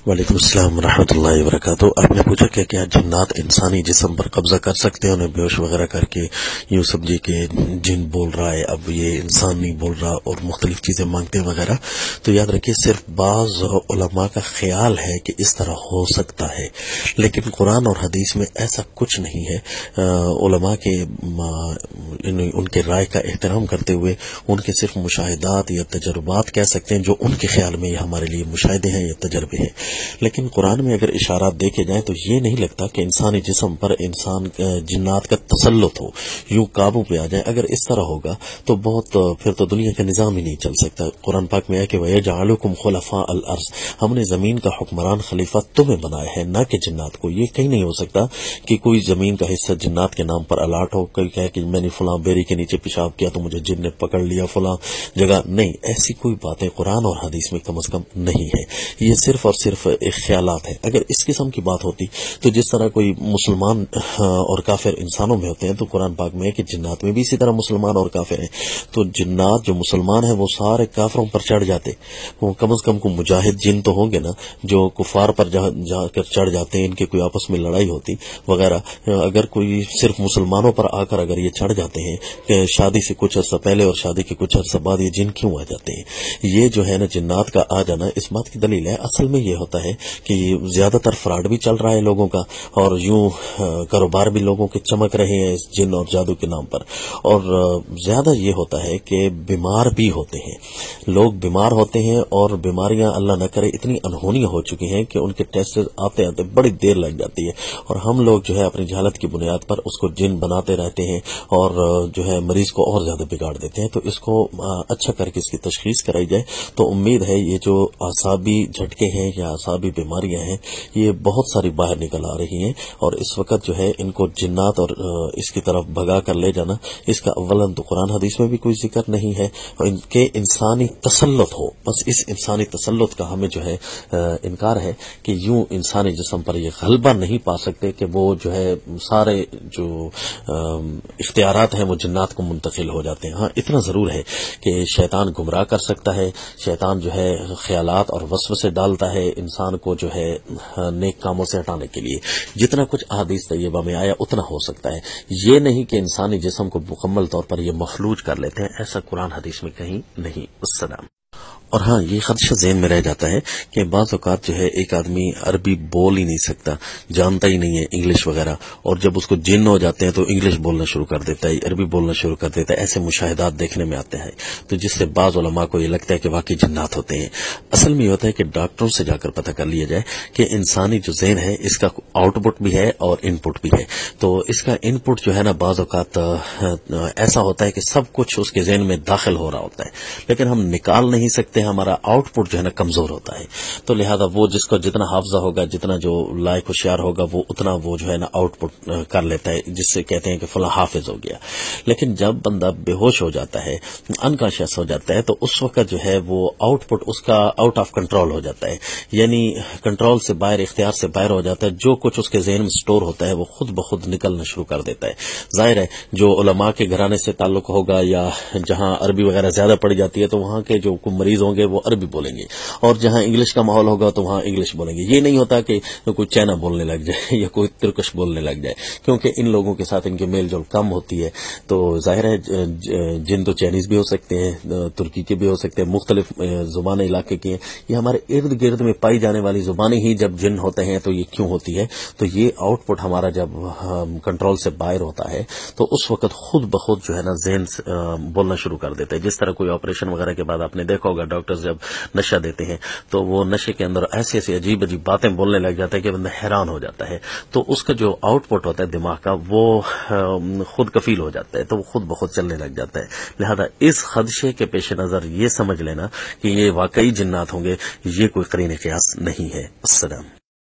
وعلیکم السلام ورحمۃ اللہ وبرکاتہ۔ آپ نے پوچھا کہ کیا جنات انسانی جسم پر قبضہ کر سکتے ہیں، انہیں بے ہوش وغیرہ کر کے یوں سمجھے کہ جن بول رہا ہے، اب یہ انسان نہیں بول رہا اور مختلف چیزیں مانگتے ہیں وغیرہ۔ تو یاد رکھیے صرف بعض علماء کا خیال ہے کہ اس طرح ہو سکتا ہے، لیکن قرآن اور حدیث میں ایسا کچھ نہیں ہے۔ علماء کے ان کے رائے کا احترام کرتے ہوئے ان کے صرف مشاہدات یا تجربات کہہ سکتے ہیں، جو ان کے خیال میں یہ ہمارے لیے مشاہدے ہیں یا تجربے ہیں۔ لیکن قرآن میں اگر اشارات دیکھے جائیں تو یہ نہیں لگتا کہ انسانی جسم پر جنات کا تسلط ہو، یوں قابو پہ آ جائے۔ اگر اس طرح ہوگا تو پھر تو دنیا کا نظام ہی نہیں چل سکتا۔ قرآن پاک میں ہے کہ وَيَجْعَلُكُمْ خُلَفَاءَ الْأَرْضِ، ہم نے زمین کا حکمران خلیفہ تمہیں بنایا ہے، نہ کہ جنات کو۔ یہ کہیں نہیں ہو سکتا کہ کوئی زمین کا حصہ جنات کے نام پر الاٹ ہو، کوئی کہے کہ میں نے فلاں بیری کے نیچے پیشاب کیا تو مجھے جن نے پکڑ لیا فلاں جگہ۔ نہیں، ایسی کوئی باتیں قرآن اور حدیث میں کم از کم نہیں ہے۔ یہ صرف اور صرف خیالات ہیں۔ اگر اس قسم کی بات ہوتی تو جس طرح کوئی مسلمان اور کافر انسانوں میں ہوتے ہیں، تو قرآن پاک میں ہے کہ جنات میں بھی اسی طرح مسلمان اور کافر ہیں۔ تو جنات جو مسلمان ہیں وہ سارے کافروں پر چڑھ جاتے، وہ کم از کم کو مجاہد جن تو ہوں گے نا، جو کفار پر جا کر چڑھ جاتے ہیں، ان کے کوئی آپس میں لڑائی ہوتی وغیرہ۔ اگر کوئی صرف مسلمانوں پر آ کر اگر یہ چڑھ جاتے ہیں کہ شادی سے کچھ عرصہ پہلے اور شادی کے کچھ عرصہ بعد یہ جن کیوں آ جاتے ہیں؟ یہ جو ہے نا جنات کا آ جانا اس بات کی دلیل ہے۔ اصل میں یہ ہوتا ہے کہ زیادہ تر فراڈ بھی چل رہا ہے لوگوں کا، اور یوں کاروبار بھی لوگوں کے چمک رہے ہیں اس جن اور جادو کے نام پر۔ اور زیادہ یہ ہوتا ہے کہ بیمار بھی ہوتے ہیں، لوگ بیمار ہوتے ہیں، اور بیماریاں اللہ نہ کرے اتنی انہونی ہو چکی ہیں کہ ان کے ٹیسٹ آتے آتے بڑی دیر لگ جاتی ہے، اور ہم لوگ جو ہے اپنی جہالت کی بنیاد پر اس کو جن بناتے رہتے ہیں اور جو ہے مریض کو اور زیادہ بگاڑ دیتے ہیں۔ تو اس کو اچھا کر کے اس کی تشخیص کرائی جائے تو امید ہے یہ جو اعصابی جھٹکے ہیں یا اعصابی بیماریاں ہیں یہ بہت ساری باہر نکل آ رہی ہیں، اور اس وقت جو ہے ان کو جنات اور اس کی طرف بھگا کر لے جانا، اس کا اولاً تو قرآن حدیث میں بھی کوئی ذکر نہیں ہے، اور ان کے انسانی تسلط ہو، بس اس انسانی تسلط کا ہمیں جو ہے انکار ہے کہ یوں انسانی جسم پر یہ غلبہ نہیں پا سکتے کہ وہ جو ہے سارے جو اختیارات ہیں وہ جنات کو منتقل ہو جاتے ہیں۔ ہاں اتنا ضرور ہے کہ شیطان گمراہ کر سکتا ہے، شیطان جو ہے خیالات اور وسوسے ڈالتا ہے انسان کو جو ہے نیک کاموں سے ہٹانے کے لیے۔ جتنا کچھ احادیث طیبہ میں آیا اتنا ہو سکتا ہے، یہ نہیں کہ انسانی جسم کو مکمل طور پر یہ مفلوج کر لیتے ہیں، ایسا قرآن حدیث میں کہیں نہیں۔ السلام۔ اور ہاں یہ خدشہ ذہن میں رہ جاتا ہے کہ بعض اوقات جو ہے ایک آدمی عربی بول ہی نہیں سکتا، جانتا ہی نہیں ہے انگلش وغیرہ، اور جب اس کو جن ہو جاتے ہیں تو انگلش بولنا شروع کر دیتا ہے، عربی بولنا شروع کر دیتا ہے۔ ایسے مشاہدات دیکھنے میں آتے ہیں تو جس سے بعض علماء کو یہ لگتا ہے کہ واقعی جنات ہوتے ہیں۔ اصل میں یہ ہوتا ہے کہ ڈاکٹروں سے جا کر پتہ کر لیا جائے کہ انسانی جو ذہن ہے اس کا آؤٹ پٹ بھی ہے اور ان پٹ بھی ہے۔ تو اس کا ان پٹ جو ہے نا بعض اوقات ایسا ہوتا ہے کہ سب کچھ اس کے ذہن میں داخل ہو رہا ہوتا ہے، لیکن ہم نکال نہیں سکتے، ہمارا آؤٹ پٹ جو ہے نا کمزور ہوتا ہے۔ تو لہذا وہ جس کو جتنا حافظہ ہوگا، جتنا جو لائق ہوشیار ہوگا، وہ اتنا وہ جو ہے نا آؤٹ پٹ کر لیتا ہے، جس سے کہتے ہیں کہ فلاں حافظ ہو گیا۔ لیکن جب بندہ بے ہوش ہو جاتا ہے، انکانشیس ہو جاتا ہے، تو اس وقت جو ہے وہ آؤٹ پٹ اس کا آؤٹ آف کنٹرول ہو جاتا ہے، یعنی کنٹرول سے باہر، اختیار سے باہر ہو جاتا ہے۔ جو کچھ اس کے ذہن میں سٹور ہوتا ہے وہ خود بخود نکلنا شروع کر دیتا ہے۔ ظاہر ہے جو علماء کے گھرانے سے تعلق ہوگا یا جہاں عربی وغیرہ زیادہ پڑھی جاتی ہے تو وہاں کے جو مریض ہوں گے وہ عربی بولیں گے، اور جہاں انگلش کا ماحول ہوگا تو وہاں انگلش بولیں گے۔ یہ نہیں ہوتا کہ کوئی چائنا بولنے لگ جائے یا کوئی ترکش بولنے لگ جائے، کیونکہ ان لوگوں کے ساتھ ان کے میل جول کم ہوتی ہے۔ تو ظاہر ہے جن تو چائنیز بھی ہو سکتے ہیں، ترکی کے بھی ہو سکتے ہیں، مختلف زبانیں علاقے کی ہیں۔ یہ ہمارے ارد گرد میں پائی جانے والی زبانیں ہی جب جن ہوتے ہیں تو یہ کیوں ہوتی ہے؟ تو یہ آؤٹ پٹ ہمارا جب کنٹرول سے باہر ہوتا ہے تو اس وقت خود بخود جو ہے نا ذہن بولنا شروع کر دیتا ہے۔ جس طرح کوئی آپریشن وغیرہ کے بعد آپ نے دیکھا ہوگا ڈاکٹرز جب نشہ دیتے ہیں تو وہ نشے کے اندر ایسی ایسی عجیب عجیب باتیں بولنے لگ جاتا ہے کہ بندہ حیران ہو جاتا ہے۔ تو اس کا جو آؤٹ پٹ ہوتا ہے دماغ کا وہ خود کفیل ہو جاتا ہے، تو وہ خود بخود چلنے لگ جاتا ہے۔ لہذا اس خدشے کے پیش نظر یہ سمجھ لینا کہ یہ واقعی جنات ہوں گے، یہ کوئی قرین قیاس نہیں ہے۔ السلام۔